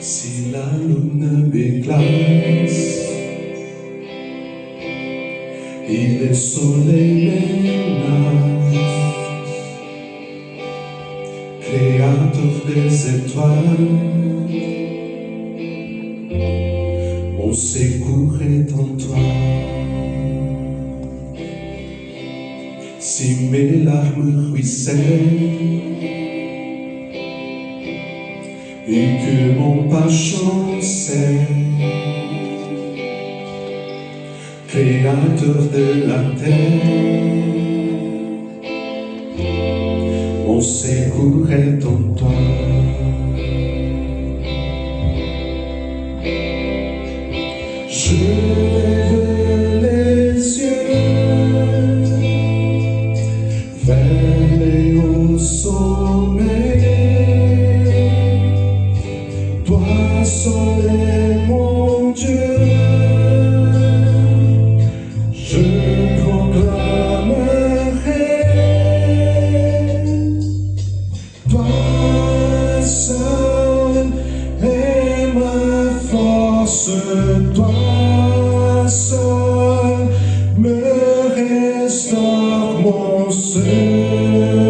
Si la lune m'éclate et le soleil m'énage, créateur des étoiles, mon secours est en toi. Si mes larmes ruissellent et que mon pas chancelle, créateur de la terre, mon secours est en toi. Je lève les yeux vers les hauts sommets. Toi seul est mon Dieu, je proclamerai. Toi seul est ma force, toi seul me restaure, mon secours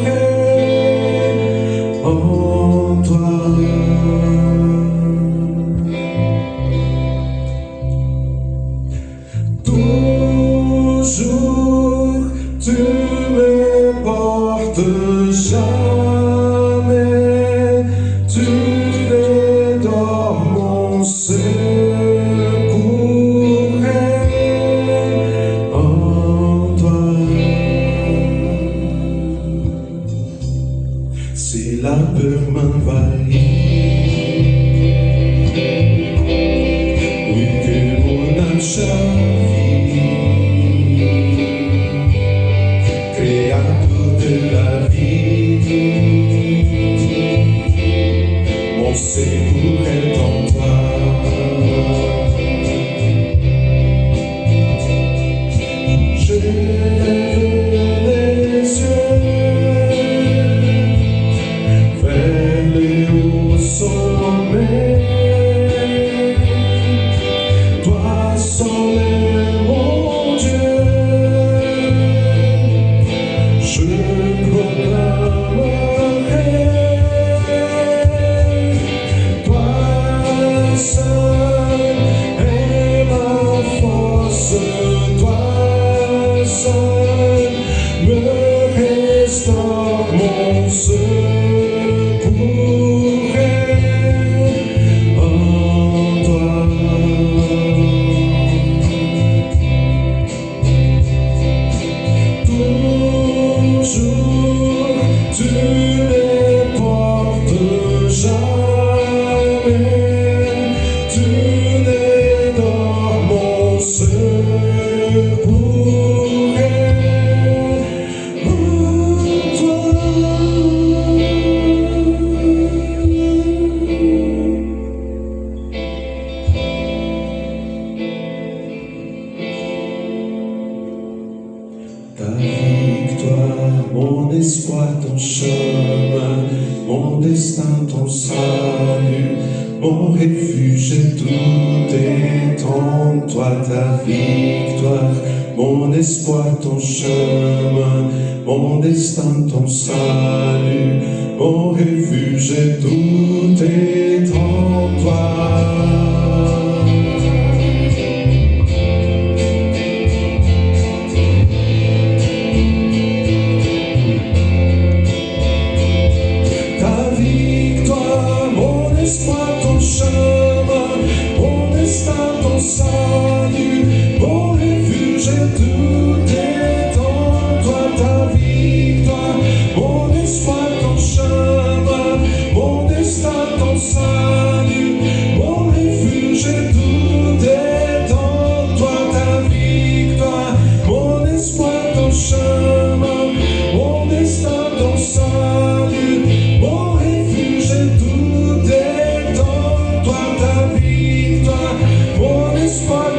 est en toi. Toujours tu me portes, jamais tu dédores, mon secours est en toi. Si la peur m'envahit et que mon âme créateur de la vie, mon secours est en toi. Je lève les yeux vers les hauts sommets. Toi seul est mon Dieu, je proclamerai. Toi seul est ma force, toi seul me restaure, mon secours est en toi. Toujours tu les portes, jamais tu dédores, mon secours est en toi. Ta victoire, mon espoir, ton chemin, mon destin, ton salut, mon refuge, tout est en toi. Ta victoire, mon espoir, ton chemin, mon destin, ton salut, mon refuge, tout est en toi. Ton chemin, mon destin, ton salut, mon refuge, tout est en toi. Ta victoire, mon espoir, ton chemin, mon destin, ton salut, mon refuge, tout est en toi. Ta victoire, mon espoir, ton chemin, mon destin, ton salut, mon refuge, tout est en toi. Ta victoire, mon espoir,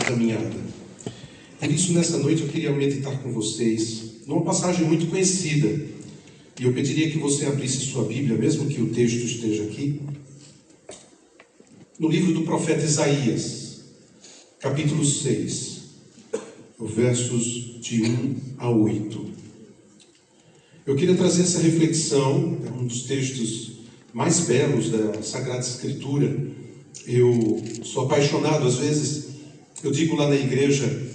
caminhada. Por isso, nessa noite, eu queria meditar com vocês numa passagem muito conhecida. E eu pediria que você abrisse sua Bíblia, mesmo que o texto esteja aqui, no livro do profeta Isaías, capítulo 6, versos de 1 a 8. Eu queria trazer essa reflexão, é um dos textos mais belos da Sagrada Escritura. Eu sou apaixonado, às vezes, eu digo lá na igreja,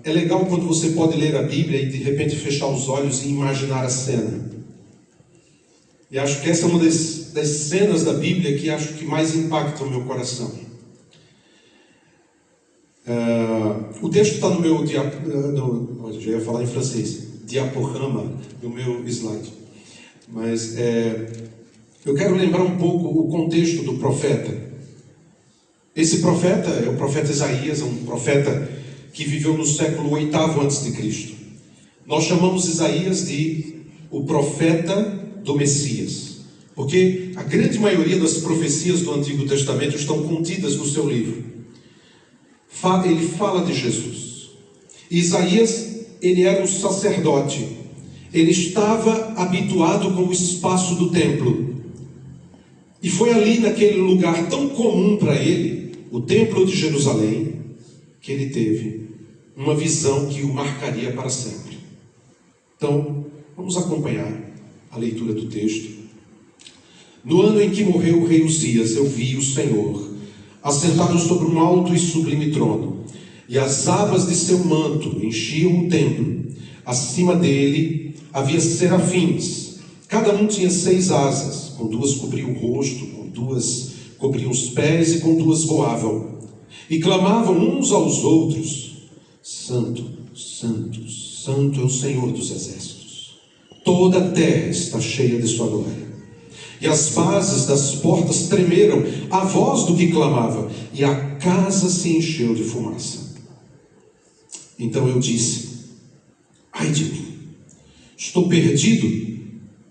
é legal quando você pode ler a Bíblia e de repente fechar os olhos e imaginar a cena. E acho que essa é uma das cenas da Bíblia que acho que mais impacta o meu coração. O texto está no meu já ia falar em francês, diaporama, no meu slide. Mas eu quero lembrar um pouco o contexto do profeta. Esse profeta é o profeta Isaías, um profeta que viveu no século 8º a.C. Nós chamamos Isaías de o profeta do Messias, porque a grande maioria das profecias do Antigo Testamento estão contidas no seu livro. Ele fala de Jesus. E Isaías, ele era um sacerdote. Ele estava habituado com o espaço do templo. E foi ali, naquele lugar tão comum para ele, o templo de Jerusalém, que ele teve uma visão que o marcaria para sempre. Então, vamos acompanhar a leitura do texto. No ano em que morreu o rei Uzias, eu vi o Senhor assentado sobre um alto e sublime trono, e as abas de seu manto enchiam o templo. Acima dele havia serafins, cada um tinha 6 asas, com 2 cobriam o rosto, com 2 cobriam os pés e com 2 voavam, e clamavam uns aos outros: Santo, Santo, Santo é o Senhor dos exércitos, toda a terra está cheia de sua glória. E as bases das portas tremeram à voz do que clamava, e a casa se encheu de fumaça. Então eu disse: ai de mim, estou perdido,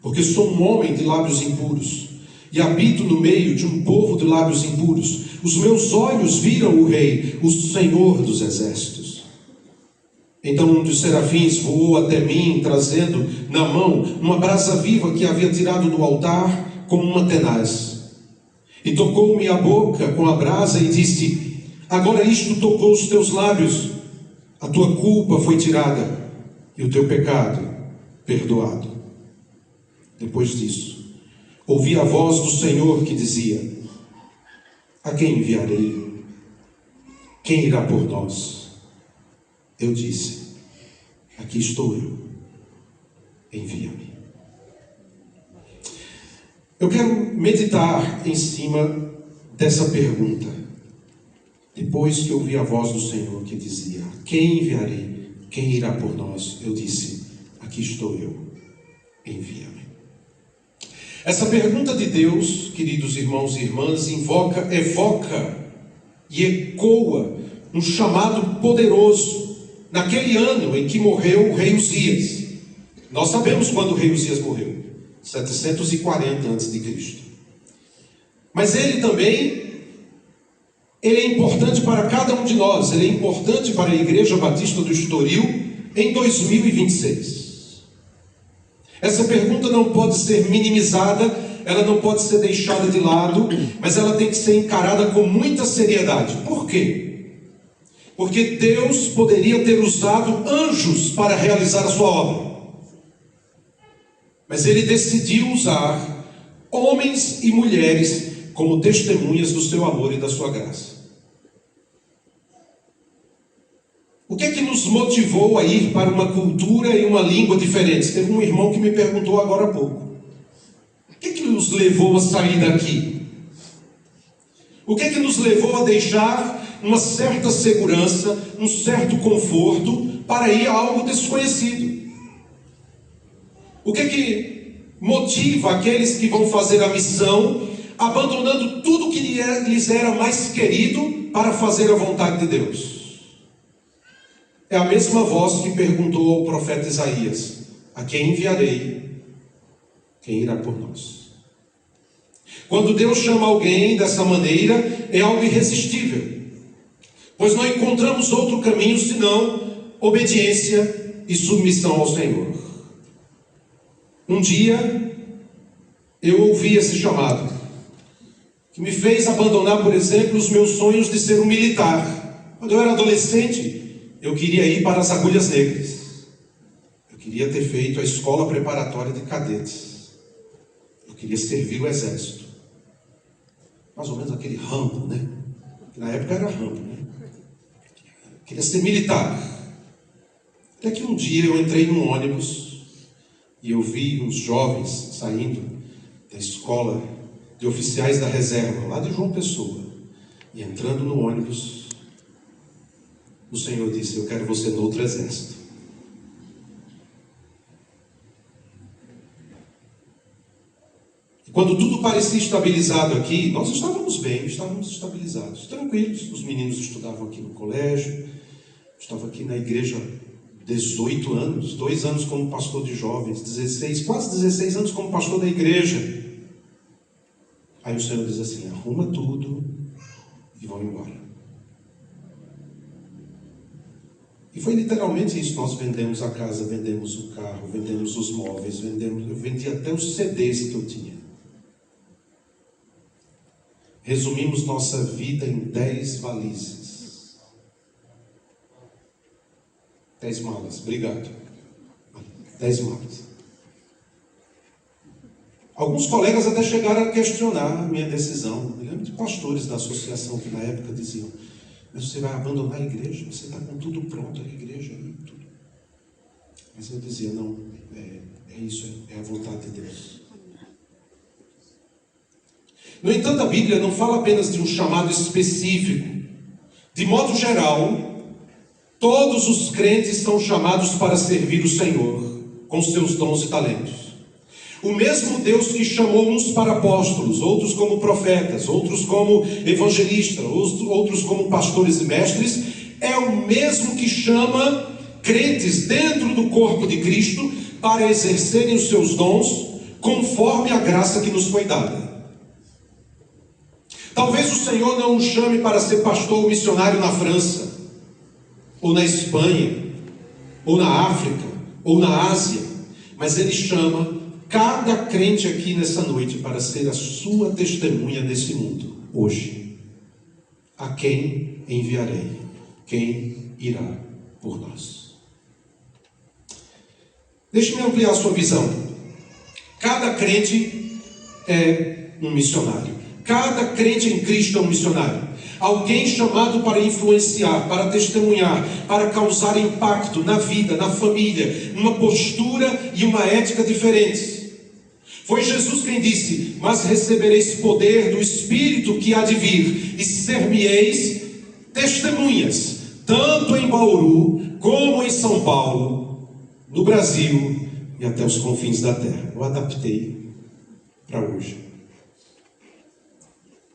porque sou um homem de lábios impuros, e habito no meio de um povo de lábios impuros. Os meus olhos viram o Rei, o Senhor dos exércitos. Então um dos serafins voou até mim, trazendo na mão uma brasa viva que havia tirado do altar como uma tenaz. E tocou-me a boca com a brasa e disse: agora isto tocou os teus lábios, a tua culpa foi tirada e o teu pecado perdoado. Depois disso, ouvi a voz do Senhor que dizia: a quem enviarei? Quem irá por nós? Eu disse: aqui estou eu, envia-me. Eu quero meditar em cima dessa pergunta. Depois que ouvi a voz do Senhor que dizia: quem enviarei? Quem irá por nós? Eu disse: aqui estou eu, envia-me. Essa pergunta de Deus, queridos irmãos e irmãs, evoca e ecoa um chamado poderoso naquele ano em que morreu o rei Uzias. Nós sabemos quando o rei Uzias morreu, 740 a.C. Mas ele também, ele é importante para cada um de nós. Ele é importante para a Igreja Batista do Estoril em 2026. Essa pergunta não pode ser minimizada, ela não pode ser deixada de lado, mas ela tem que ser encarada com muita seriedade. Por quê? Porque Deus poderia ter usado anjos para realizar a sua obra, mas Ele decidiu usar homens e mulheres como testemunhas do seu amor e da sua graça. O que é que nos motivou a ir para uma cultura e uma língua diferentes? Teve um irmão que me perguntou agora há pouco: o que é que nos levou a sair daqui? O que é que nos levou a deixar uma certa segurança, um certo conforto, para ir a algo desconhecido? O que é que motiva aqueles que vão fazer a missão, abandonando tudo que lhes era mais querido, para fazer a vontade de Deus? É a mesma voz que perguntou ao profeta Isaías: a quem enviarei? Quem irá por nós? Quando Deus chama alguém dessa maneira, é algo irresistível. pois não encontramos outro caminho senão obediência e submissão ao Senhor. Um dia eu ouvi esse chamado, que me fez abandonar, por exemplo, os meus sonhos de ser um militar. Quando eu era adolescente, eu queria ir para as Agulhas Negras. Eu queria ter feito a escola preparatória de cadetes. Eu queria servir o exército. Mais ou menos aquele Rambo, né? Que na época era Rambo, né? Eu queria ser militar. Até que um dia eu entrei num ônibus e eu vi uns jovens saindo da escola de oficiais da reserva, lá de João Pessoa, e entrando no ônibus, o Senhor disse: eu quero você no outro exército. E quando tudo parecia estabilizado aqui, nós estávamos bem, estávamos estabilizados, tranquilos. Os meninos estudavam aqui no colégio, eu estava aqui na igreja 18 anos, 2 anos como pastor de jovens, 16, quase 16 anos como pastor da igreja. Aí o Senhor diz assim: arruma tudo e vão embora. E foi literalmente isso. Nós vendemos a casa, vendemos o carro, vendemos os móveis, eu vendi até os CDs que eu tinha. Resumimos nossa vida em 10 valizes. 10 malas, obrigado. 10 malas. Alguns colegas até chegaram a questionar a minha decisão. Eu lembro de pastores da associação que na época diziam: mas você vai abandonar a igreja? Você está com tudo pronto, a igreja e tudo. Mas eu dizia: não, é isso, é a vontade de Deus. No entanto, a Bíblia não fala apenas de um chamado específico. De modo geral, todos os crentes são chamados para servir o Senhor com seus dons e talentos. O mesmo Deus que chamou uns para apóstolos, outros como profetas, outros como evangelistas, outros como pastores e mestres, é o mesmo que chama crentes dentro do corpo de Cristo para exercerem os seus dons conforme a graça que nos foi dada. Talvez o Senhor não o chame para ser pastor ou missionário na França, ou na Espanha, ou na África, ou na Ásia, mas Ele chama cada crente aqui nessa noite para ser a sua testemunha nesse mundo, hoje. A quem enviarei? Quem irá por nós? Deixe-me ampliar a sua visão. Cada crente é um missionário. Cada crente em Cristo é um missionário. Alguém chamado para influenciar, para testemunhar, para causar impacto na vida, na família, uma postura e uma ética diferentes. Foi Jesus quem disse: mas recebereis poder do Espírito que há de vir, e ser-me-eis testemunhas, tanto em Bauru, como em São Paulo, no Brasil e até os confins da terra. Eu adaptei para hoje.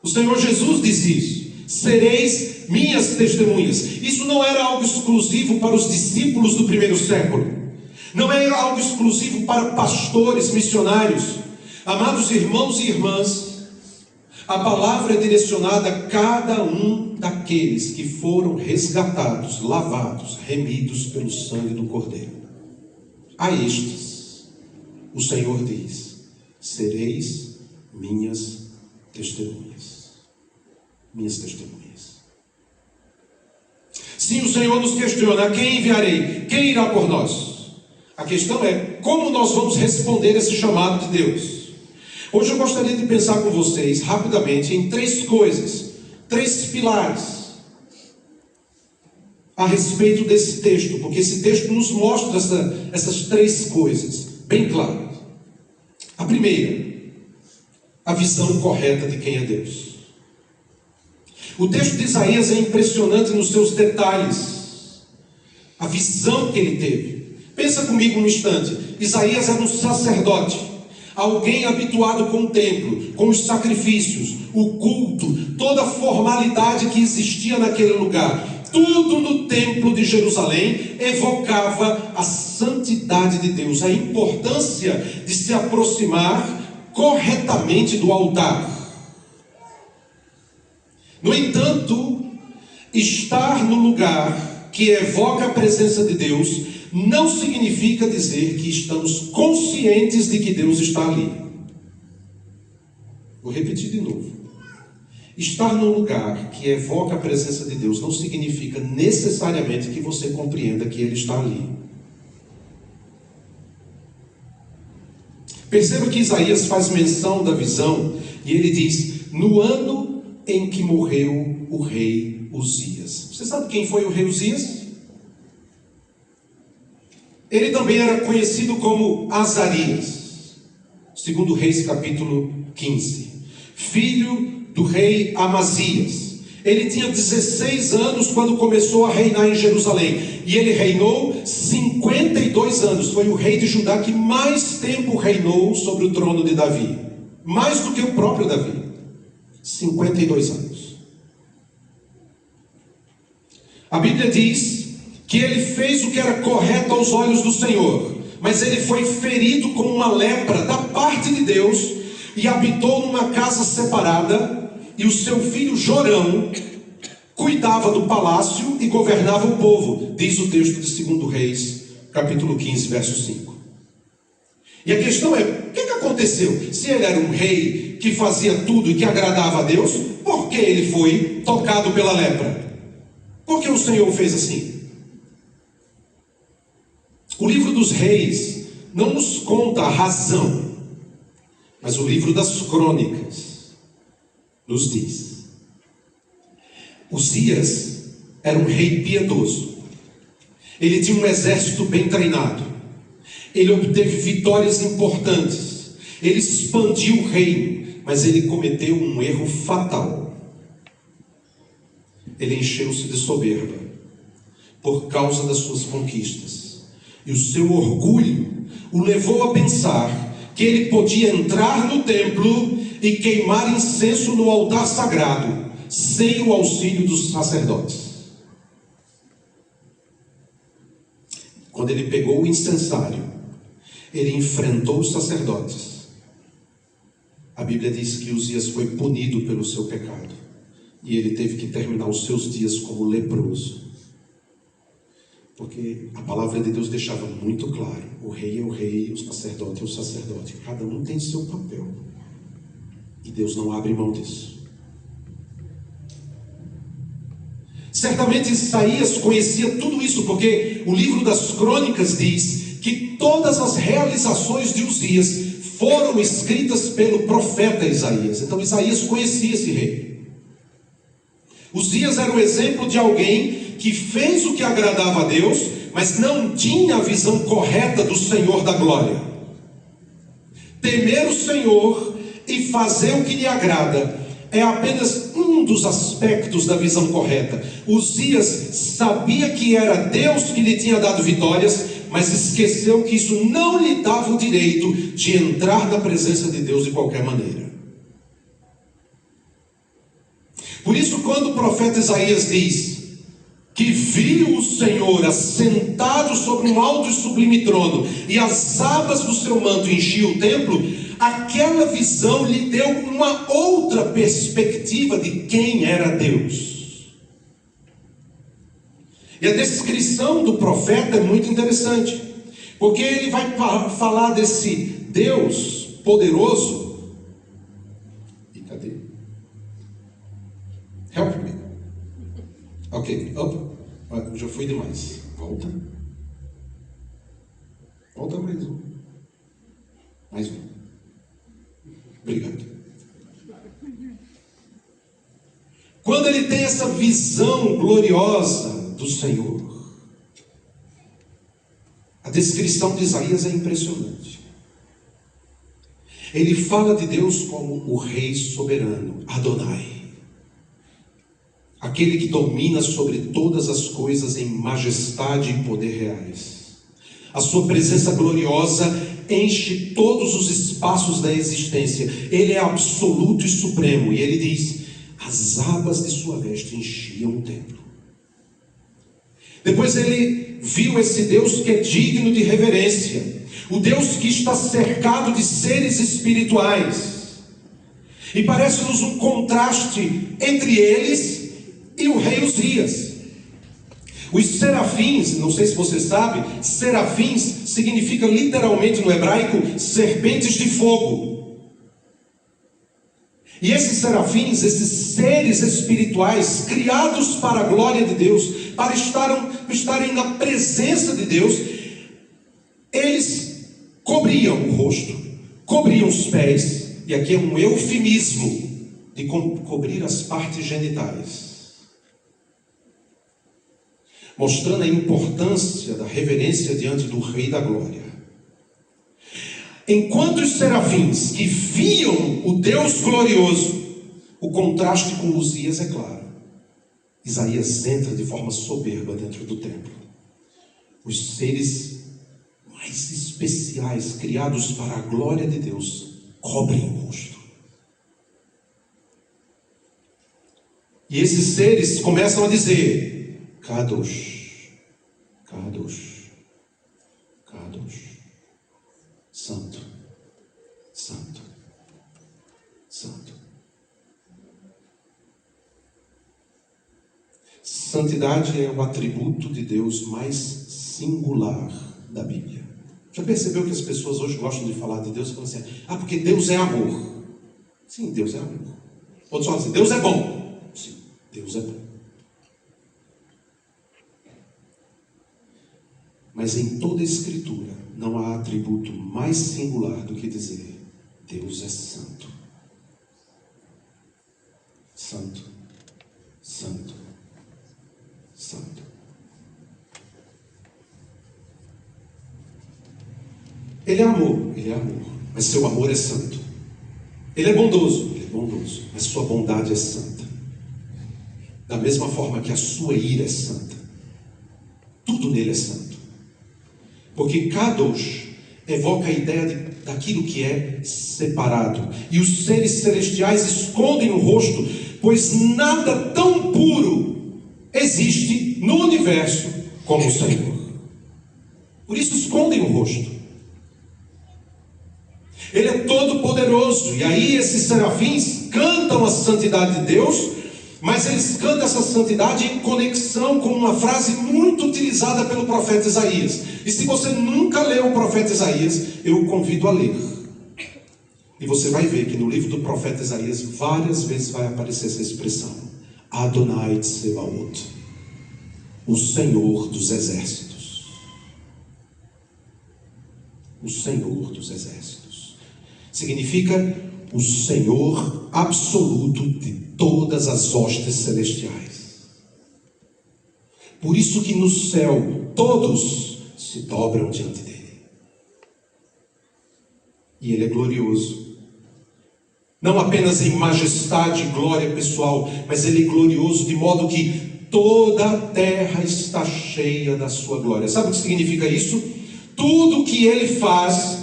O Senhor Jesus disse isso: sereis minhas testemunhas. Isso não era algo exclusivo para os discípulos do primeiro século. Não era algo exclusivo para pastores, missionários. Amados irmãos e irmãs, a palavra é direcionada a cada um daqueles que foram resgatados, lavados, remidos pelo sangue do Cordeiro. A estes, o Senhor diz: sereis minhas testemunhas. Minhas testemunhas. Sim, o Senhor nos questiona: a quem enviarei? Quem irá por nós? A questão é como nós vamos responder esse chamado de Deus. Hoje eu gostaria de pensar com vocês rapidamente em 3 coisas, 3 pilares a respeito desse texto, porque esse texto nos mostra essas 3 coisas bem claras. A primeira, a visão correta de quem é Deus. O texto de Isaías é impressionante nos seus detalhes, a visão que ele teve. Pensa comigo um instante. Isaías era um sacerdote, alguém habituado com o templo, com os sacrifícios, o culto, toda a formalidade que existia naquele lugar. Tudo no templo de Jerusalém evocava a santidade de Deus, a importância de se aproximar corretamente do altar. No entanto, estar no lugar que evoca a presença de Deus não significa dizer que estamos conscientes de que Deus está ali. Vou repetir de novo. Estar num lugar que evoca a presença de Deus não significa necessariamente que você compreenda que Ele está ali. Perceba que Isaías faz menção da visão e ele diz: no ano em que morreu o rei Uzias. Você sabe quem foi o rei Uzias? Ele também era conhecido como Azarias, segundo Reis capítulo 15, filho do rei Amazias. Ele tinha 16 anos quando começou a reinar em Jerusalém, e ele reinou 52 anos. Foi o rei de Judá que mais tempo reinou sobre o trono de Davi, mais do que o próprio Davi. 52 anos. A Bíblia diz que ele fez o que era correto aos olhos do Senhor, mas ele foi ferido com uma lepra da parte de Deus e habitou numa casa separada, e o seu filho Jorão cuidava do palácio e governava o povo, diz o texto de 2 Reis, capítulo 15, verso 5. E a questão é, o que aconteceu? Se ele era um rei que fazia tudo e que agradava a Deus, por que ele foi tocado pela lepra? Por que o Senhor fez assim? O livro dos reis não nos conta a razão, mas o livro das crônicas nos diz. Uzias era um rei piedoso. Ele tinha um exército bem treinado. Ele obteve vitórias importantes. Ele expandiu o reino, mas ele cometeu um erro fatal. Ele encheu-se de soberba por causa das suas conquistas. E o seu orgulho o levou a pensar que ele podia entrar no templo e queimar incenso no altar sagrado, sem o auxílio dos sacerdotes. Quando ele pegou o incensário, ele enfrentou os sacerdotes. A Bíblia diz que Uzias foi punido pelo seu pecado, e ele teve que terminar os seus dias como leproso. Porque a palavra de Deus deixava muito claro: o rei é o rei, o sacerdote é o sacerdote. Cada um tem seu papel. E Deus não abre mão disso. Certamente Isaías conhecia tudo isso, porque o livro das crônicas diz que todas as realizações de Uzias foram escritas pelo profeta Isaías. Então Isaías conhecia esse rei. Uzias era o exemplo de alguém que fez o que agradava a Deus, mas não tinha a visão correta do Senhor da glória. Temer o Senhor e fazer o que lhe agrada é apenas um dos aspectos da visão correta. Uzias sabia que era Deus que lhe tinha dado vitórias, mas esqueceu que isso não lhe dava o direito de entrar na presença de Deus de qualquer maneira. Por isso, quando o profeta Isaías diz que viu o Senhor assentado sobre um alto e sublime trono, e as abas do seu manto enchiam o templo, aquela visão lhe deu uma outra perspectiva de quem era Deus. E a descrição do profeta é muito interessante, porque ele vai falar desse Deus poderoso. E cadê? Help me. Ok, up. Já foi demais. Volta. Volta mais um. Mais um. Obrigado. Quando ele tem essa visão gloriosa do Senhor, a descrição de Isaías é impressionante. Ele fala de Deus como o Rei soberano, Adonai. Aquele que domina sobre todas as coisas em majestade e poder reais. A sua presença gloriosa enche todos os espaços da existência. Ele é absoluto e supremo. E ele diz: as abas de sua veste enchiam o templo. Depois ele viu esse Deus que é digno de reverência. O Deus que está cercado de seres espirituais. E parece-nos um contraste entre eles e o rei Uzias. Os serafins, não sei se você sabe, serafins significa literalmente no hebraico serpentes de fogo. E esses serafins, esses seres espirituais criados para a glória de Deus, para estarem na presença de Deus, eles cobriam o rosto, cobriam os pés, e aqui é um eufemismo de cobrir as partes genitais, mostrando a importância da reverência diante do Rei da Glória. Enquanto os serafins que viam o Deus glorioso, o contraste com Uzias é claro. Isaías entra de forma soberba dentro do templo. Os seres mais especiais, criados para a glória de Deus, cobrem o rosto. E esses seres começam a dizer: Kadosh, Kadosh, Kadosh, Santo, Santo, Santo. Santidade é o atributo de Deus mais singular da Bíblia. Já percebeu que as pessoas hoje gostam de falar de Deus e falam assim: porque Deus é amor. Sim, Deus é amor. Outros falam assim: Deus é bom. Sim, Deus é bom. Mas em toda a Escritura não há atributo mais singular do que dizer: Deus é santo. Santo, santo, santo. Ele é amor, mas seu amor é santo. Ele é bondoso, mas sua bondade é santa. Da mesma forma que a sua ira é santa. Tudo nele é santo. Porque Kadosh evoca a ideia daquilo que é separado. E os seres celestiais escondem o rosto, pois nada tão puro existe no universo como o Senhor. Por isso escondem o rosto. Ele é todo poderoso. E aí esses serafins cantam a santidade de Deus, mas eles cantam essa santidade em conexão com uma frase muito utilizada pelo profeta Isaías. E se você nunca leu o profeta Isaías, eu o convido a ler. E você vai ver que no livro do profeta Isaías várias vezes vai aparecer essa expressão: Adonai Tsebaot, o Senhor dos exércitos. O Senhor dos exércitos. Significa o Senhor absoluto de todas as hostes celestiais. Por isso que no céu todos se dobram diante dele. E ele é glorioso. Não apenas em majestade e glória pessoal, mas ele é glorioso de modo que toda a terra está cheia da sua glória. Sabe o que significa isso? Tudo que ele faz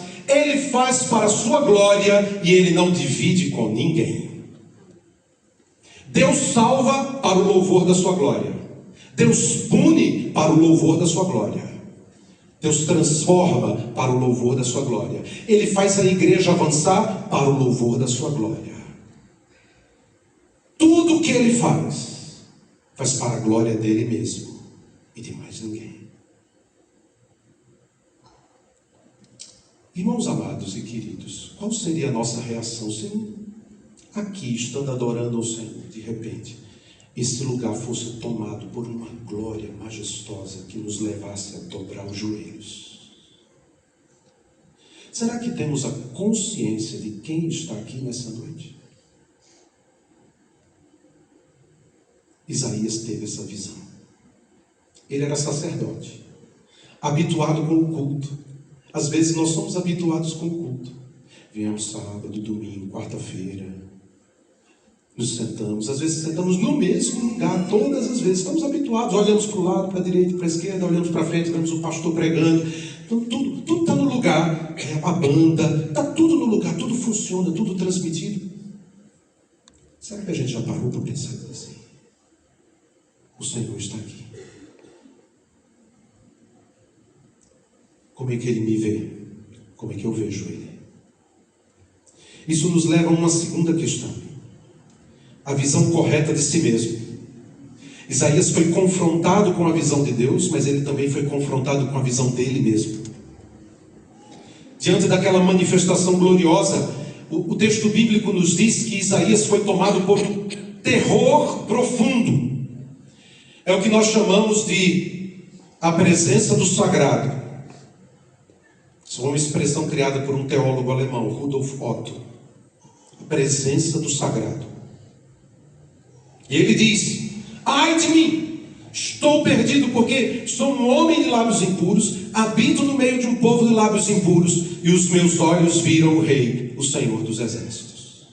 para a sua glória e ele não divide com ninguém. Deus salva para o louvor da sua glória. Deus pune para o louvor da sua glória. Deus transforma para o louvor da sua glória. Ele faz a igreja avançar para o louvor da sua glória. Tudo o que ele faz para a glória dele mesmo e de mais ninguém. Irmãos amados e queridos, qual seria a nossa reação se aqui, estando adorando ao Senhor, de repente, esse lugar fosse tomado por uma glória majestosa que nos levasse a dobrar os joelhos? Será que temos a consciência de quem está aqui nessa noite? Isaías teve essa visão. Ele era sacerdote, habituado com o culto. Às vezes nós somos habituados com o culto. Viemos sábado, domingo, quarta-feira, nos sentamos. Às vezes sentamos no mesmo lugar, todas as vezes. Estamos habituados, olhamos para o lado, para a direita, para a esquerda, olhamos para frente, vemos o pastor pregando. Então tudo está no lugar. A banda, está tudo no lugar, tudo funciona, tudo transmitido. Será que a gente já parou para pensar assim? O Senhor está aqui. Como é que Ele me vê? Como é que eu vejo Ele? Isso nos leva a uma segunda questão. A visão correta de si mesmo. Isaías foi confrontado com a visão de Deus, mas ele também foi confrontado com a visão dele mesmo. Diante daquela manifestação gloriosa, o texto bíblico nos diz que Isaías foi tomado por um terror profundo. É o que nós chamamos de a presença do sagrado. Isso é uma expressão criada por um teólogo alemão, Rudolf Otto. A presença do sagrado. E ele diz: ai de mim, estou perdido, porque sou um homem de lábios impuros, habito no meio de um povo de lábios impuros, e os meus olhos viram o Rei, o Senhor dos Exércitos.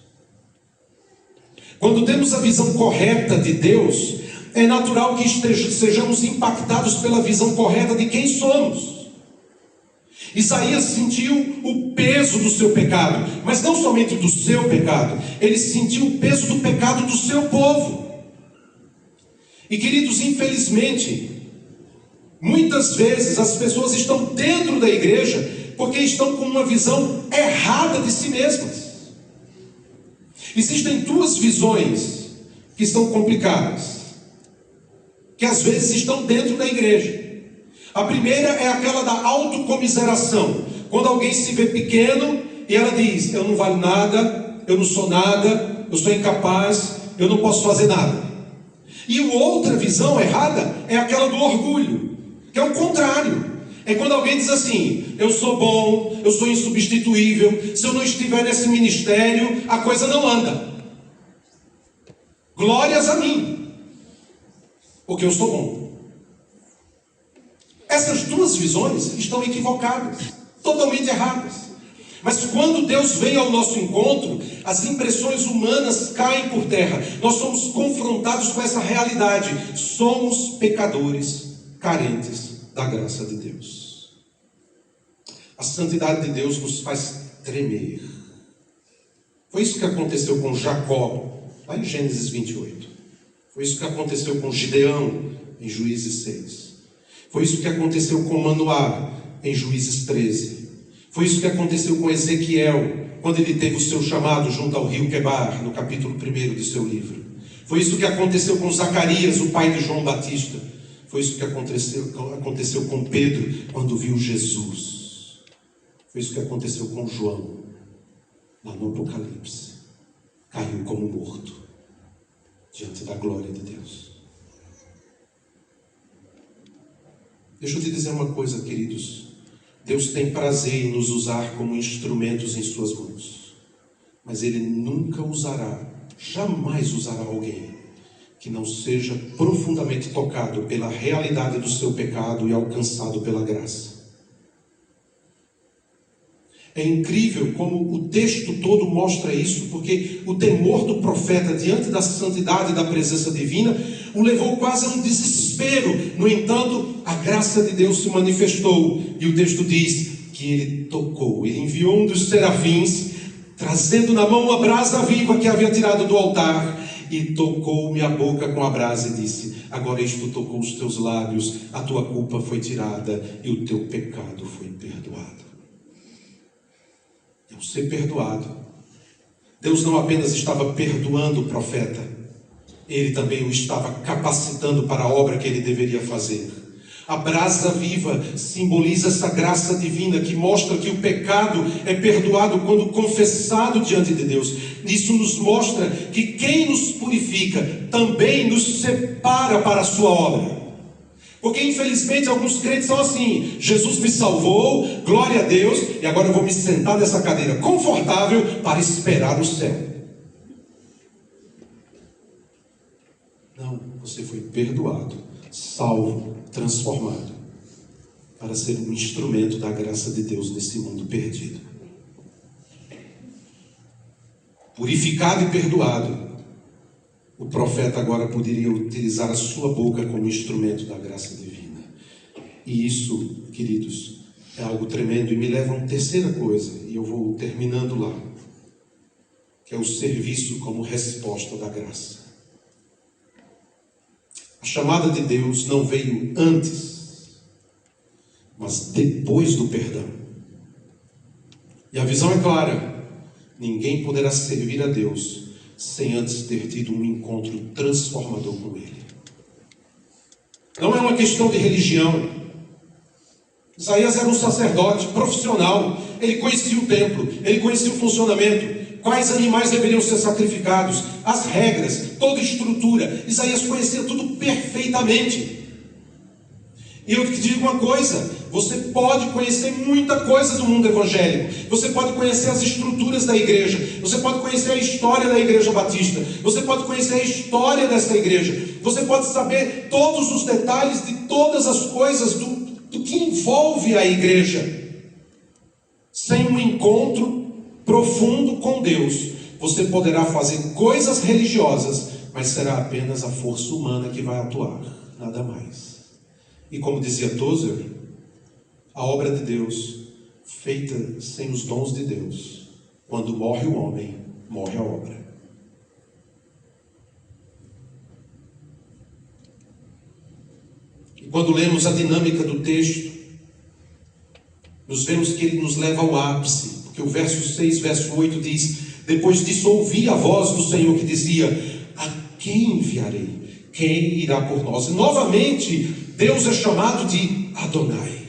Quando temos a visão correta de Deus, é natural que sejamos impactados pela visão correta de quem somos. Isaías sentiu o peso do seu pecado, mas não somente do seu pecado, ele sentiu o peso do pecado do seu povo. E queridos, infelizmente, muitas vezes as pessoas estão dentro da igreja porque estão com uma visão errada de si mesmas. Existem duas visões que são complicadas, que às vezes estão dentro da igreja. A primeira é aquela da autocomiseração, quando alguém se vê pequeno e ela diz: eu não valho nada, eu não sou nada, eu sou incapaz, eu não posso fazer nada. E outra visão errada é aquela do orgulho, que é o contrário. É quando alguém diz assim: eu sou bom, eu sou insubstituível, se eu não estiver nesse ministério, a coisa não anda. Glórias a mim, porque eu sou bom. Essas duas visões estão equivocadas, totalmente erradas. Mas quando Deus vem ao nosso encontro, as impressões humanas caem por terra. Nós somos confrontados com essa realidade. Somos pecadores carentes da graça de Deus. A santidade de Deus nos faz tremer. Foi isso que aconteceu com Jacó, lá em Gênesis 28. Foi isso que aconteceu com Gideão, em Juízes 6. Foi isso que aconteceu com Manoá, em Juízes 13. Foi isso que aconteceu com Ezequiel, quando ele teve o seu chamado junto ao rio Quebar, no capítulo 1 do seu livro. Foi isso que aconteceu com Zacarias, o pai de João Batista. Foi isso que aconteceu com Pedro, quando viu Jesus. Foi isso que aconteceu com João, lá no Apocalipse. Caiu como morto, diante da glória de Deus. Deixa eu te dizer uma coisa, queridos. Deus tem prazer em nos usar como instrumentos em suas mãos. Mas Ele nunca usará, jamais usará alguém que não seja profundamente tocado pela realidade do seu pecado e alcançado pela graça. É incrível como o texto todo mostra isso, porque o temor do profeta diante da santidade e da presença divina o levou quase a um desespero. No entanto, a graça de Deus se manifestou, e o texto diz que ele tocou, ele enviou um dos serafins, trazendo na mão uma brasa viva que havia tirado do altar, e tocou-me a boca com a brasa e disse: agora isto tocou os teus lábios, a tua culpa foi tirada e o teu pecado foi perdoado. Ao ser perdoado, Deus não apenas estava perdoando o profeta, Ele também o estava capacitando para a obra que ele deveria fazer. A brasa viva simboliza essa graça divina que mostra que o pecado é perdoado quando confessado diante de Deus. Isso nos mostra que quem nos purifica também nos separa para a sua obra. Porque infelizmente alguns crentes são assim: Jesus me salvou, glória a Deus, e agora eu vou me sentar nessa cadeira confortável para esperar o céu. Não, você foi perdoado, salvo, transformado, para ser um instrumento da graça de Deus nesse mundo perdido. Purificado e perdoado, o profeta agora poderia utilizar a sua boca como instrumento da graça divina. E isso, queridos, é algo tremendo, e me leva a uma terceira coisa, e eu vou terminando lá, que é o serviço como resposta da graça. A chamada de Deus não veio antes, mas depois do perdão. E a visão é clara: ninguém poderá servir a Deus sem antes ter tido um encontro transformador com Ele. Não é uma questão de religião. Isaías era um sacerdote profissional. Ele conhecia o templo, ele conhecia o funcionamento, quais animais deveriam ser sacrificados, as regras, toda a estrutura. Isaías conhecia tudo perfeitamente. E eu te digo uma coisa: você pode conhecer muita coisa do mundo evangélico, você pode conhecer as estruturas da igreja, você pode conhecer a história da igreja batista, você pode conhecer a história dessa igreja, você pode saber todos os detalhes de todas as coisas do que envolve a igreja. Sem um encontro profundo com Deus, você poderá fazer coisas religiosas, mas será apenas a força humana que vai atuar, nada mais. E como dizia Tozer, a obra de Deus, feita sem os dons de Deus, quando morre o homem, morre a obra. E quando lemos a dinâmica do texto, nós vemos que ele nos leva ao ápice, porque o verso 6, verso 8 diz: depois disso ouvi a voz do Senhor que dizia: a quem enviarei? Quem irá por nós? E novamente, Deus é chamado de Adonai,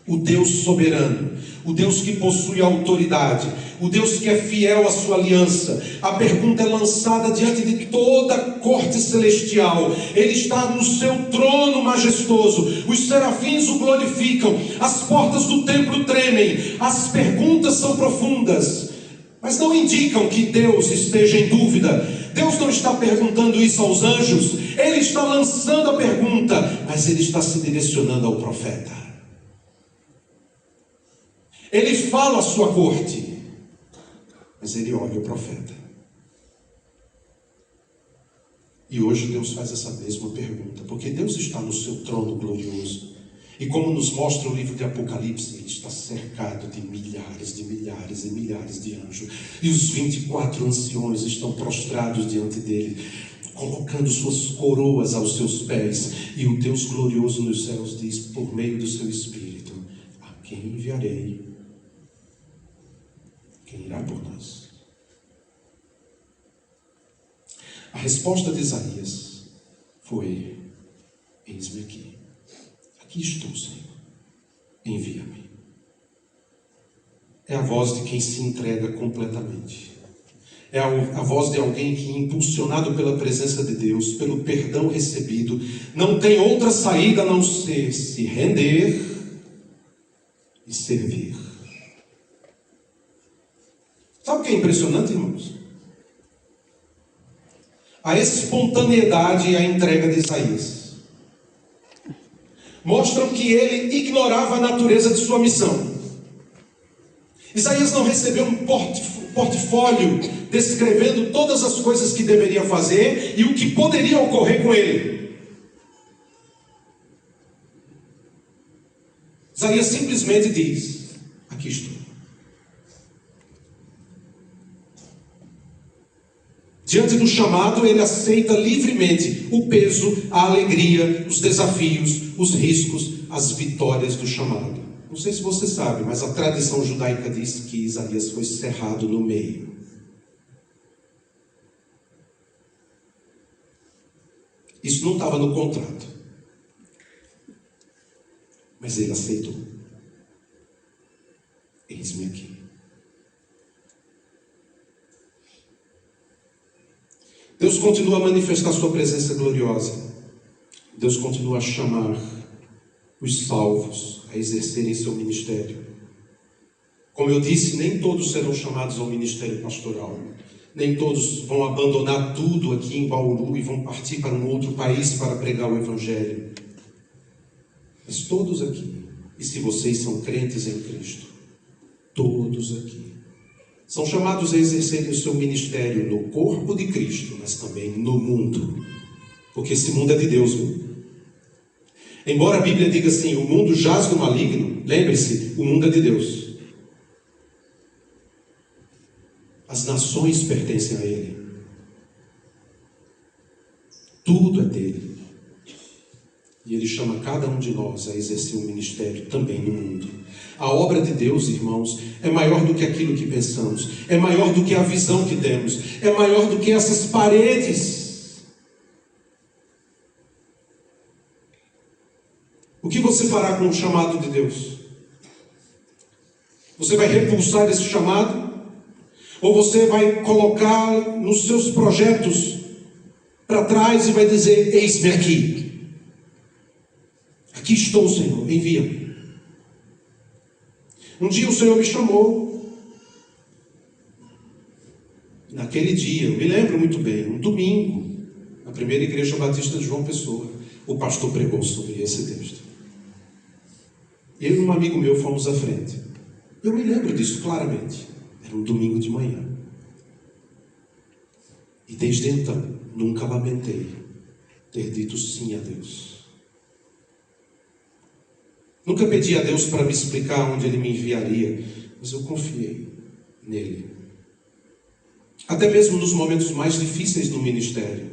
o Deus soberano, o Deus que possui a autoridade, o Deus que é fiel à sua aliança. A pergunta é lançada diante de toda a corte celestial. Ele está no seu trono majestoso, os serafins o glorificam, as portas do templo tremem, as perguntas são profundas, mas não indicam que Deus esteja em dúvida. Deus não está perguntando isso aos anjos, Ele está lançando a pergunta, mas Ele está se direcionando ao profeta. Ele fala à sua corte, mas Ele olha o profeta. E hoje Deus faz essa mesma pergunta, porque Deus está no seu trono glorioso. E como nos mostra o livro de Apocalipse, Ele está cercado de milhares e milhares de anjos. E os 24 anciões estão prostrados diante dele, colocando suas coroas aos seus pés. E o Deus glorioso nos céus diz, por meio do seu Espírito: a quem enviarei? Quem irá por nós? A resposta de Isaías foi: eis-me aqui. Aqui estou, Senhor, envia-me. É a voz de quem se entrega completamente. É a voz de alguém que, impulsionado pela presença de Deus, pelo perdão recebido, não tem outra saída a não ser se render e servir. Sabe o que é impressionante, irmãos? A espontaneidade e a entrega de Isaías mostram que ele ignorava a natureza de sua missão. Isaías não recebeu um portfólio descrevendo todas as coisas que deveria fazer e o que poderia ocorrer com ele. Isaías simplesmente diz: aqui estou. Diante do chamado, ele aceita livremente o peso, a alegria, os desafios, os riscos, as vitórias do chamado. Não sei se você sabe, mas a tradição judaica diz que Isaías foi cerrado no meio. Isso não estava no contrato, mas ele aceitou. Eis-me aqui. Deus continua a manifestar sua presença gloriosa. Deus continua a chamar os salvos a exercerem seu ministério. Como eu disse, nem todos serão chamados ao ministério pastoral. Nem todos vão abandonar tudo aqui em Bauru e vão partir para um outro país para pregar o Evangelho. Mas todos aqui, e se vocês são crentes em Cristo, todos aqui são chamados a exercerem o seu ministério no corpo de Cristo, mas também no mundo. Porque esse mundo é de Deus, viu? Embora a Bíblia diga assim: o mundo jaz no maligno, lembre-se, o mundo é de Deus. As nações pertencem a Ele. Tudo é dele. E Ele chama cada um de nós a exercer um ministério também no mundo. A obra de Deus, irmãos, é maior do que aquilo que pensamos, é maior do que a visão que temos, é maior do que essas paredes. O que você fará com o chamado de Deus? Você vai repulsar esse chamado? Ou você vai colocar nos seus projetos para trás e vai dizer: eis-me aqui. Aqui estou, Senhor, envia-me. Um dia o Senhor me chamou. Naquele dia, eu me lembro muito bem, um domingo, na primeira igreja batista de João Pessoa, o pastor pregou sobre esse texto. Eu e um amigo meu fomos à frente. Eu me lembro disso claramente. Era um domingo de manhã. E desde então, nunca lamentei ter dito sim a Deus. Nunca pedi a Deus para me explicar onde Ele me enviaria, mas eu confiei nele. Até mesmo nos momentos mais difíceis do ministério.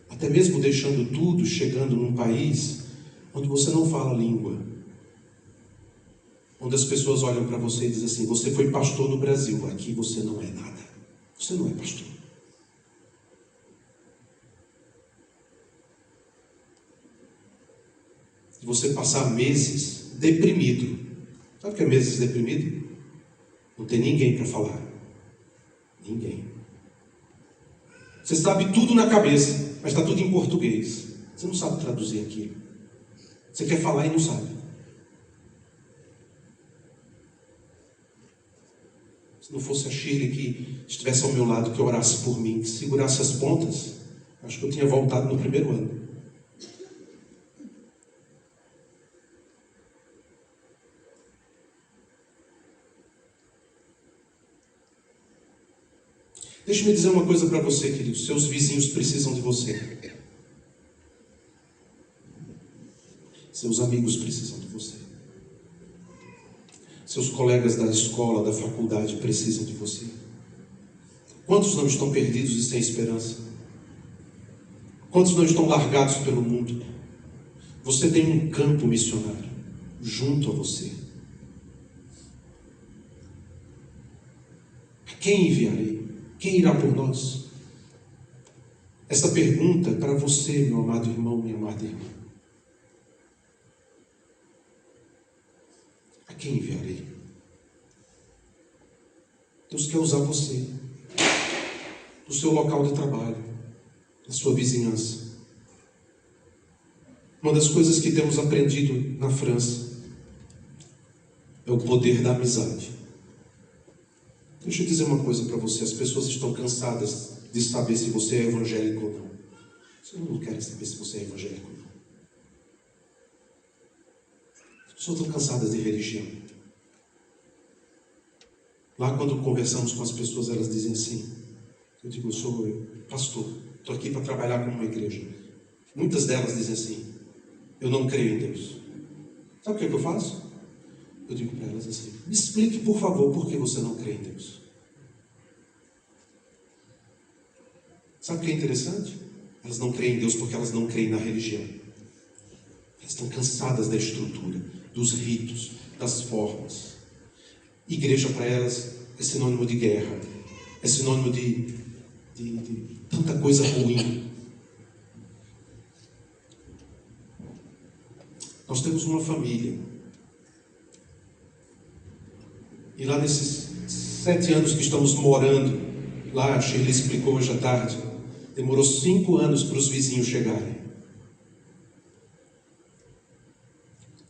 Até mesmo deixando tudo, chegando num país onde você não fala a língua. Onde as pessoas olham para você e dizem assim: você foi pastor no Brasil, aqui você não é nada. Você não é pastor. E você passar meses deprimido. Sabe o que é meses deprimido? Não tem ninguém para falar. Ninguém. Você sabe tudo na cabeça, mas está tudo em português. Você não sabe traduzir aquilo. Você quer falar e não sabe. Se não fosse a Shirley que estivesse ao meu lado, que orasse por mim, que segurasse as pontas, acho que eu tinha voltado no primeiro ano. Deixa-me dizer uma coisa para você, querido. Seus vizinhos precisam de você. Seus amigos precisam de você. Seus colegas da escola, da faculdade precisam de você. Quantos não estão perdidos e sem esperança? Quantos não estão largados pelo mundo? Você tem um campo missionário junto a você. A quem enviarei? Quem irá por nós? Essa pergunta é para você, meu amado irmão, minha amada irmã. A quem enviarei? Deus quer usar você no seu local de trabalho, na sua vizinhança. Uma das coisas que temos aprendido na França é o poder da amizade. Deixa eu dizer uma coisa para você. As pessoas estão cansadas de saber se você é evangélico ou não. Vocês não querem saber se você é evangélico ou não. As pessoas estão cansadas de religião. Lá quando conversamos com as pessoas, elas dizem assim: eu digo, eu sou pastor, estou aqui para trabalhar com uma igreja. Muitas delas dizem assim: eu não creio em Deus. Sabe o que é que eu faço? Eu digo para elas assim: me explique, por favor, por que você não crê em Deus. Sabe o que é interessante? Elas não creem em Deus porque elas não creem na religião. Elas estão cansadas da estrutura, dos ritos, das formas. Igreja para elas é sinônimo de guerra, é sinônimo de tanta coisa ruim. Nós temos uma família. E lá nesses 7 anos que estamos morando, lá a Shirley explicou hoje à tarde, demorou 5 anos para os vizinhos chegarem.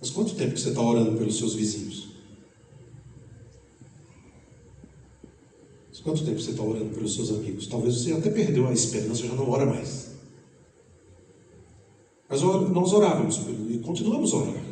Mas quanto tempo que você está orando pelos seus vizinhos? Mas quanto tempo você está orando pelos seus amigos? Talvez você até perdeu a esperança, já não ora mais. Mas nós orávamos e continuamos a orar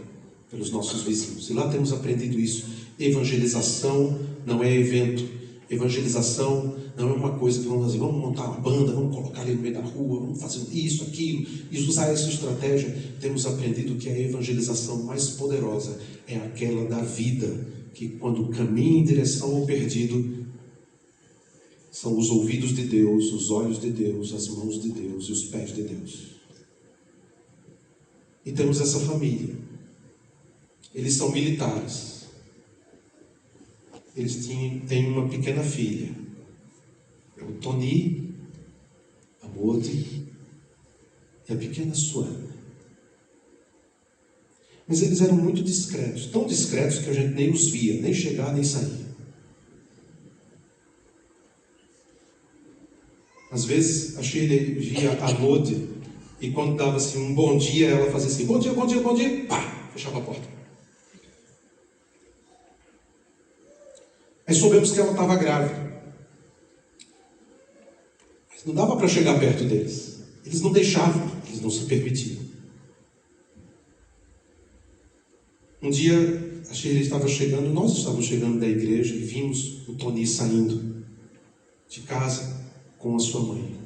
pelos nossos vizinhos. E lá temos aprendido isso. Evangelização não é evento. Evangelização não é uma coisa que vamos fazer, vamos montar uma banda, vamos colocar ali no meio da rua, vamos fazer isso, aquilo, e usar essa estratégia. Temos aprendido que a evangelização mais poderosa é aquela da vida, que quando caminha em direção ao perdido, são os ouvidos de Deus, os olhos de Deus, as mãos de Deus e os pés de Deus. E temos essa família. Eles são militares. Eles têm uma pequena filha. O Tony, a Modi e a pequena Suana. Mas eles eram muito discretos, tão discretos que a gente nem os via, nem chegar, nem sair. Às vezes a Shirley via a Maud e quando dava assim um bom dia, ela fazia assim, bom dia, bom dia, bom dia, pá, fechava a porta. Aí soubemos que ela estava grávida. Mas não dava para chegar perto deles. Eles não deixavam, eles não se permitiam. Um dia a Shirley estava chegando, nós estávamos chegando da igreja e vimos o Tony saindo de casa com a sua mãe.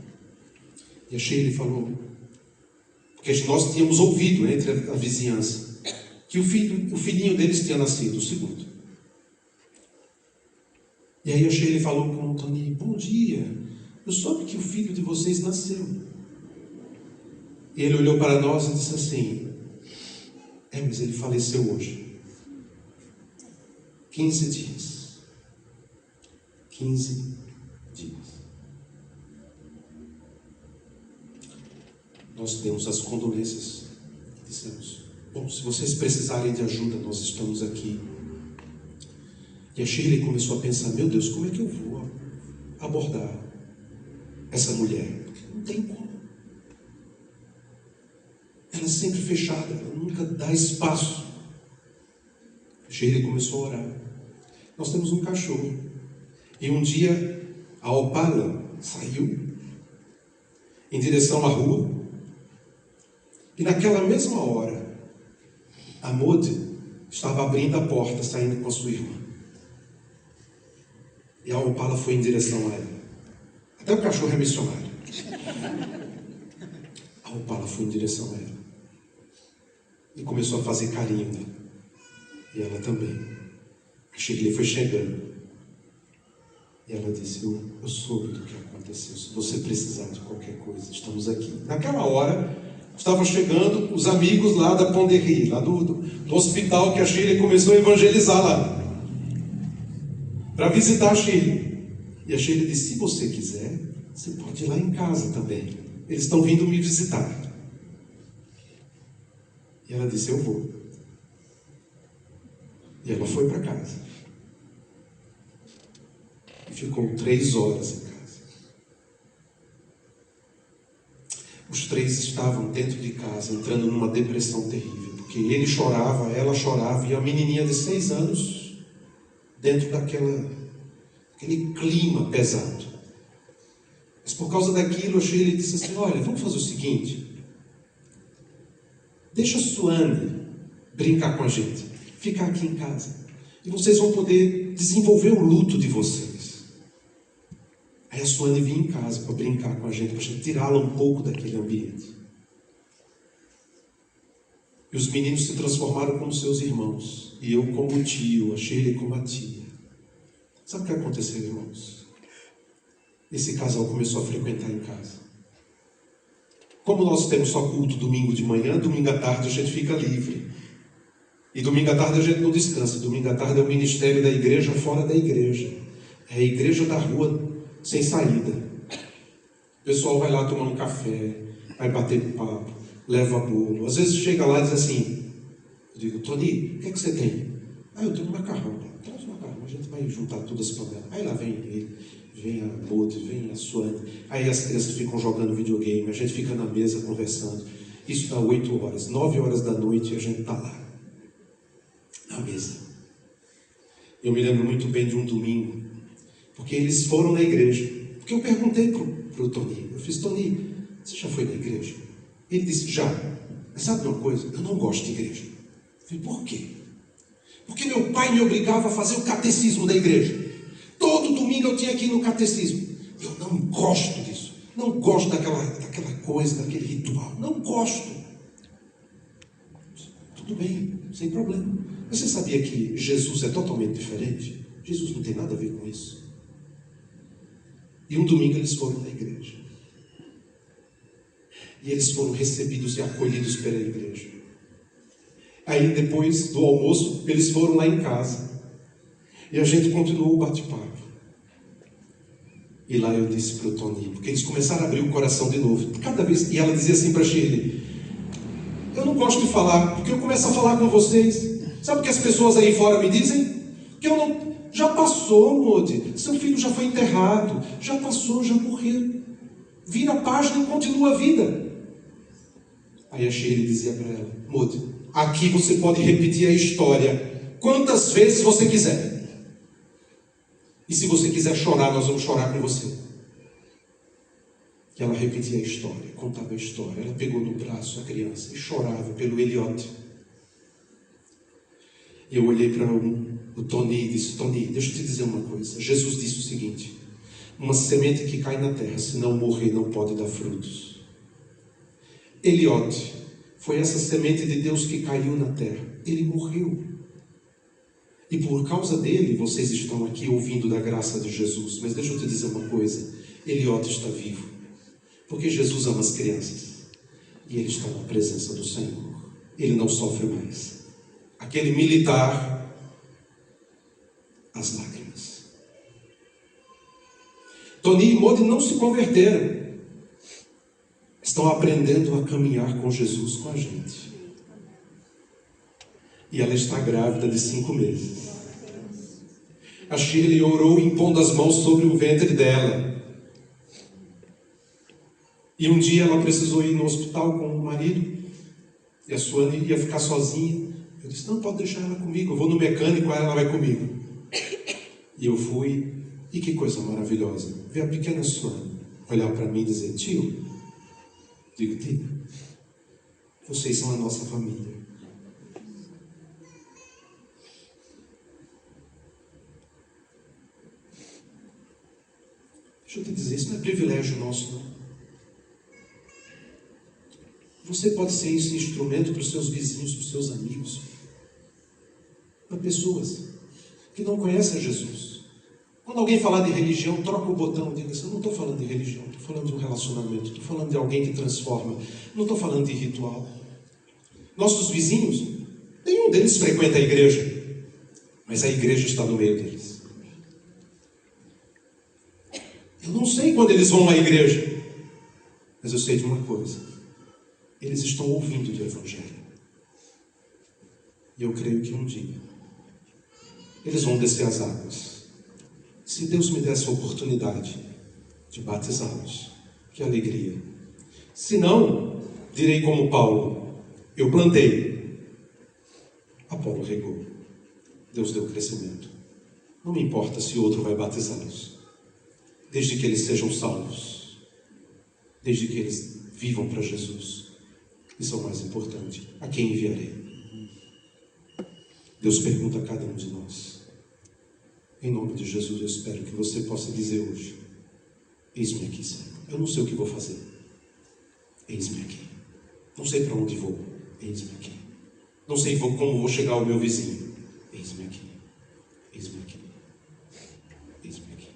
E a Shirley falou, porque nós tínhamos ouvido entre a vizinhança, que o filhinho deles tinha nascido, o segundo. E aí a Shirley falou com o Tony, bom dia, eu soube que o filho de vocês nasceu. E ele olhou para nós e disse assim, mas ele faleceu hoje. 15 dias. 15 dias. Nós demos as condolências. Dissemos, bom, se vocês precisarem de ajuda, nós estamos aqui. E a Shirley começou a pensar, meu Deus, como é que eu vou abordar essa mulher? Porque não tem como. Ela é sempre fechada, ela nunca dá espaço. A Shirley começou a orar. Nós temos um cachorro. E um dia, a Opala saiu em direção à rua. E naquela mesma hora, a Maud estava abrindo a porta, saindo com a sua irmã. E a Opala foi em direção a ela. Até o cachorro é missionário. A Opala foi em direção a ela. E começou a fazer carinho nela. E ela também. A Shirley foi chegando. E ela disse, eu soube do que aconteceu. Se você precisar de qualquer coisa, estamos aqui. Naquela hora, estavam chegando os amigos lá da Ponderry, lá do hospital que a Shirley começou a evangelizar lá. Para visitar a Shirley. E a Shirley disse, se você quiser, você pode ir lá em casa também. Eles estão vindo me visitar. E ela disse, eu vou. E ela foi para casa. E ficou 3 horas em casa. Os 3 estavam dentro de casa, entrando numa depressão terrível. Porque ele chorava, ela chorava, e a menininha de 6 anos, dentro daquele clima pesado. Mas por causa daquilo, a Shirley disse assim, olha, vamos fazer o seguinte. Deixa a Suane brincar com a gente. Ficar aqui em casa. E vocês vão poder desenvolver o luto de vocês. Aí a Suane vinha em casa para brincar com a gente tirá-la um pouco daquele ambiente. E os meninos se transformaram como seus irmãos. E eu como tio, a Shirley como a tia. Sabe o que aconteceu, irmãos? Esse casal começou a frequentar em casa. Como nós temos só culto domingo de manhã, domingo à tarde a gente fica livre. E domingo à tarde a gente não descansa. Domingo à tarde é o ministério da igreja fora da igreja. É a igreja da rua sem saída. O pessoal vai lá tomar um café, vai bater papo, leva bolo. Às vezes chega lá e diz assim, eu digo, Tony, o que é que você tem? Eu tenho um macarrão. Traz um macarrão, a gente vai juntar todas as panelas. Aí lá vem ele. Vem a Maud, vem a Suane. Aí as crianças ficam jogando videogame, a gente fica na mesa conversando. Isso dá 8 horas, 9 horas da noite a gente está lá, na mesa. Eu me lembro muito bem de um domingo, porque eles foram na igreja. Porque eu perguntei para o Tony, eu fiz, Tony, você já foi na igreja? Ele disse, já. Mas sabe uma coisa? Eu não gosto de igreja. Eu falei, por quê? Porque meu pai me obrigava a fazer o catecismo da igreja. Todo domingo eu tinha que ir no catecismo. Eu não gosto disso. Não gosto daquela coisa, daquele ritual. Não gosto. Tudo bem, sem problema. Você sabia que Jesus é totalmente diferente? Jesus não tem nada a ver com isso. E um domingo eles foram na igreja. E eles foram recebidos e acolhidos pela igreja. Aí depois do almoço, eles foram lá em casa. E a gente continuou o bate-papo. E lá eu disse para o Tony, porque eles começaram a abrir o coração de novo. Cada vez, e ela dizia assim para a Shirley, eu não gosto de falar, porque eu começo a falar com vocês. Sabe o que as pessoas aí fora me dizem? Que eu não... Já passou, Modi. Seu filho já foi enterrado. Já passou, já morreu. Vira a página e continua a vida. Aí a Shirley dizia para ela: Modi, aqui você pode repetir a história quantas vezes você quiser. E se você quiser chorar, nós vamos chorar com você. E ela repetia a história, contava a história. Ela pegou no braço a criança e chorava pelo Elliot. E eu olhei para o Tony e disse: Tony, deixa eu te dizer uma coisa. Jesus disse o seguinte: uma semente que cai na terra, se não morrer, não pode dar frutos. Elliot foi essa semente de Deus que caiu na terra. Ele morreu. E por causa dele, vocês estão aqui ouvindo da graça de Jesus. Mas deixa eu te dizer uma coisa: Elliot está vivo, porque Jesus ama as crianças. E ele está na presença do Senhor. Ele não sofre mais. Aquele militar, as lágrimas. Tony e Modi não se converteram. Estão aprendendo a caminhar com Jesus, com a gente. E ela está grávida de 5 meses. A Shirley orou impondo as mãos sobre o ventre dela. E um dia ela precisou ir no hospital com o marido. E a Suane ia ficar sozinha. Eu disse: não, pode deixar ela comigo. Eu vou no mecânico, ela vai comigo. E eu fui. E que coisa maravilhosa. Ver a pequena Suane olhar para mim e dizer: tio, digo: tio, vocês são a nossa família. Deixa eu te dizer, isso não é privilégio nosso, não. Você pode ser esse instrumento para os seus vizinhos, para os seus amigos, para pessoas que não conhecem Jesus. Quando alguém falar de religião, troca o botão, diga assim: eu não estou falando de religião, estou falando de um relacionamento, estou falando de alguém que transforma, não estou falando de ritual. Nossos vizinhos, nenhum deles frequenta a igreja, mas a igreja está no meio deles. Eu não sei quando eles vão à igreja, mas eu sei de uma coisa: eles estão ouvindo do Evangelho. E eu creio que um dia eles vão descer as águas. Se Deus me desse a oportunidade de batizá-los, que alegria. Se não, direi como Paulo: eu plantei, Apolo regou, Deus deu crescimento. Não me importa se outro vai batizá-los, desde que eles sejam salvos, desde que eles vivam para Jesus. Isso é o mais importante. A quem enviarei? Deus pergunta a cada um de nós. Em nome de Jesus, eu espero que você possa dizer hoje: eis-me aqui, Senhor. Eu não sei o que vou fazer. Eis-me aqui. Não sei para onde vou. Eis-me aqui. Não sei como vou chegar ao meu vizinho. Eis-me aqui. Eis-me aqui. Eis-me aqui.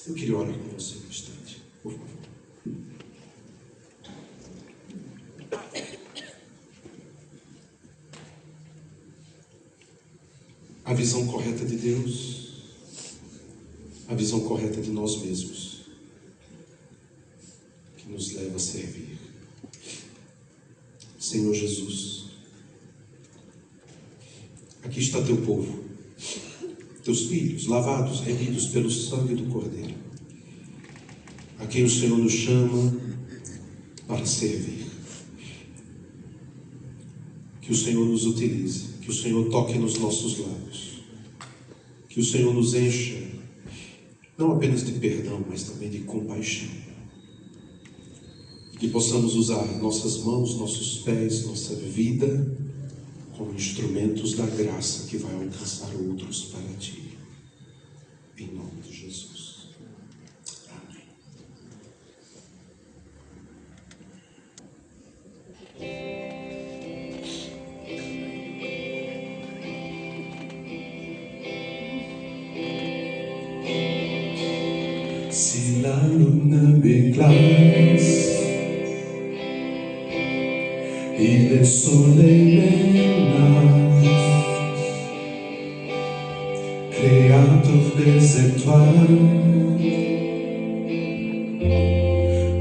Eu queria orar com você um instante, por favor. A visão correta de Deus, a visão correta de nós mesmos, que nos leva a servir. Senhor Jesus, aqui está teu povo, teus filhos, lavados, remidos pelo sangue do Cordeiro, a quem o Senhor nos chama para servir. Que o Senhor nos utilize, que o Senhor toque nos nossos lábios, que o Senhor nos encha, não apenas de perdão, mas também de compaixão. Que possamos usar nossas mãos, nossos pés, nossa vida como instrumentos da graça que vai alcançar outros para Ti. Em nome de Jesus. Amém. Si la lune m'éclate et le soleil m'énage, créateur des étoiles,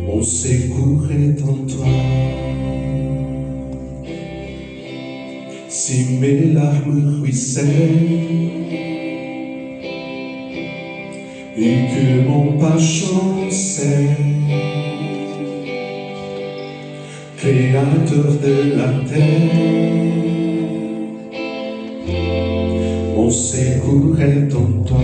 mon secours est en toi. Si mes larmes ruissellent et que mon pas chancelle, Créateur de la terre, mon secours est en toi.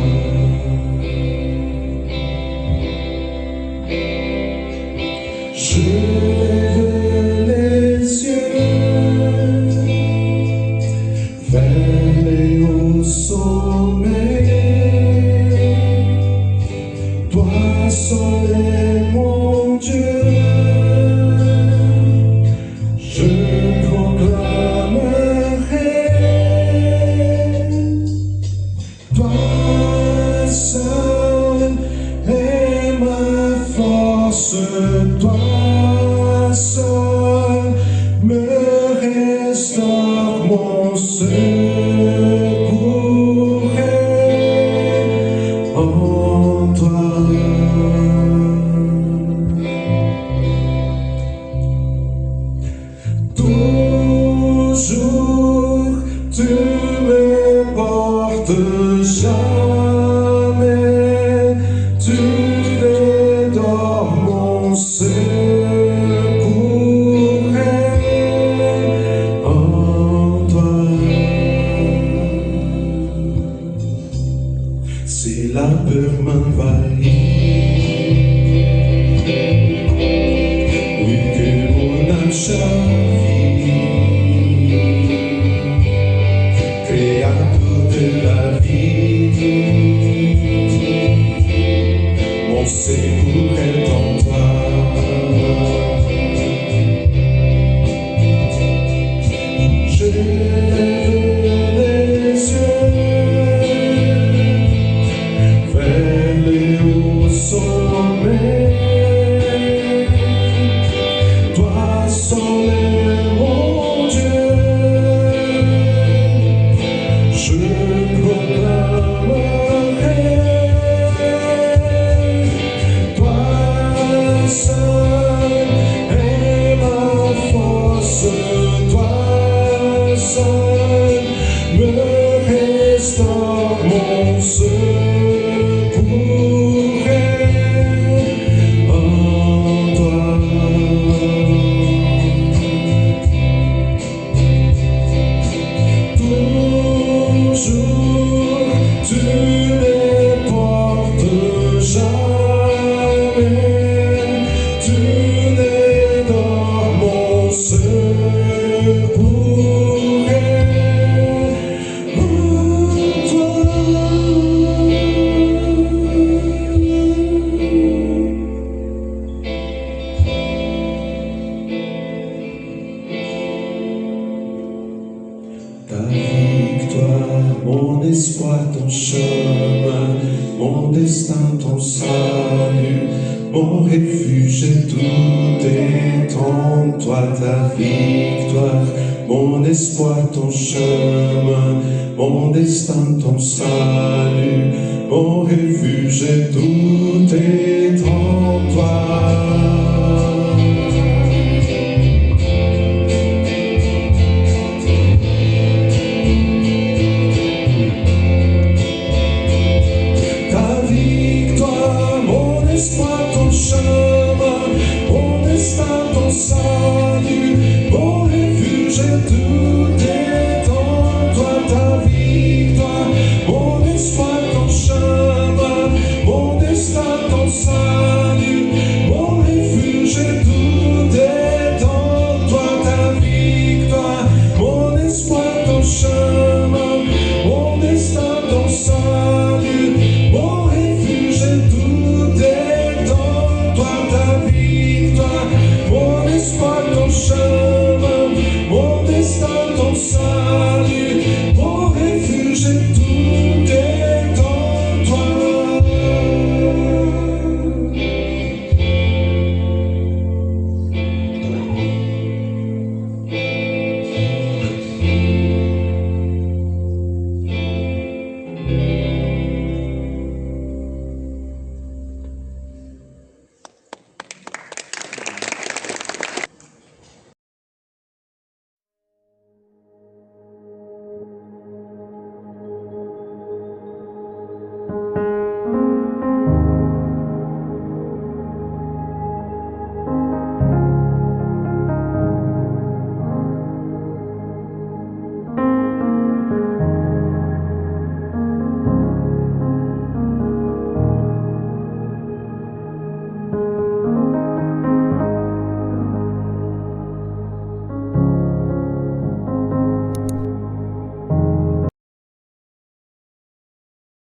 Je lève les yeux vers les hauts sommets. Toi seul est mon Dieu. Je proclamerai. Toi seul est ma force. Toi seul me restaure, mon secours est en toi. Toujours tu me portes, jamais tu dédores, mon secours est en toi. Si la peur m'envahit, oui que mon âme chavire, Créateur de la vie, mon secours est en toi. Je lève les yeux vers les hauts sommets. Toi seul est mon Dieu. Je proclamerai. Toi seul est ma force. Toi seul me restaure, mon secours est en toi. Toujours tu les portes, jamais tu dédores, mon secours est en toi. Ta victoire, mon espoir, ton chemin, mon destin, ton salut, mon refuge, tout est en toi. Ta victoire, mon espoir, ton chemin, mon destin, ton salut, mon refuge, tout est en toi. Ton chemin, mon destin, ton salut, mon refuge, tout est en toi. Ta victoire, mon espoir, ton chemin, mon destin, ton salut, mon refuge, tout est en toi. Ta victoire, mon espoir, ton chemin, mon destin, ton salut, mon refuge, tout est en toi. Ta victoire, mon espoir, ton chemin, mon destin, ton salut.